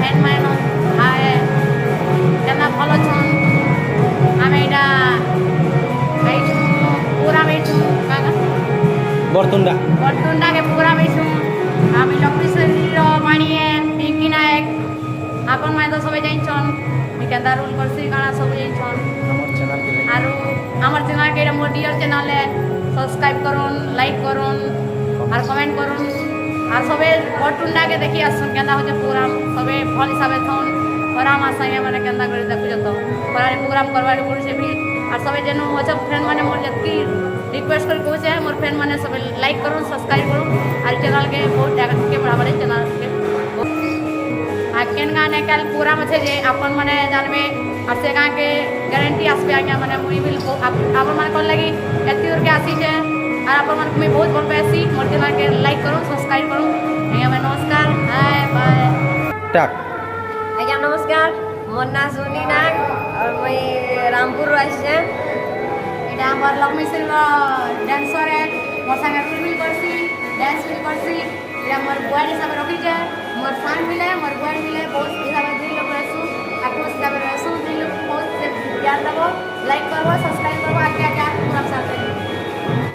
friend मान हाय केना भल छन आमे एटा आइछु पूरा बैठू काका बरतुंडा बरतुंडा के पूरा बैठू आमे लक्ष्मीश्वरी रो माणिए पिंकी नायक आपन माय तो सबे जाइन छन केदा रोल करसी काना सब जाइन छन हमर चैनल के लिए आरो हमर चैनल के मोर डियर चैनल है सब्सक्राइब करूँ लाइक करूँ और कमेंट करूँ और सबे बरतुंडा के देखी आसन केदा हो प्रोग्राम सबे भल हिसाब से थन प्रोग्राम आसाइए मैंने केदा कर देखु जतो प्रोग्राम करवार पड़े भी और सबे जेनु अच्छा फ्रेंड मैंने मोर जतकी रिक्वेस्ट कर कहूँ मोर फ्रेंड मैंने सब लाइक करूँ सब्सक्राइब करूँ और चैनल के बहुत आगे बढ़ावा चैनल के केन गाने कल प्रोग्राम अच्छे जे अपन मैंने जानवे और से गाँ के गारंटी आसबे आज्ञा मैंने मुई बिल अपन मन कौन लगी एति दूर के आसी है और अपन मन मुई बहुत भल पासी मोर चैनल के लाइक करूँ सब्सक्राइब करूँ आज्ञा मैं नमस्कार हाय बाय टाक आज्ञा नमस्कार मोर ना सोनी नाग और मैं रामपुर आइसे এটা আমার লক্ষ্মীশ্রী ড্যান্সর মোর সাথে রিভিল করছি ড্যান্স भी करसी এটা মোর বুয়ার হিসাবে রখিছে मोर फैन मिले मोर बुआर मिले बहुत हिसाब से दुई लोग रहसु आपको हिसाब से रहसु दुई लोग बहुत प्यार दबो लाइक करबो सब्सक्राइब करबो आगे आगे पूरा साथ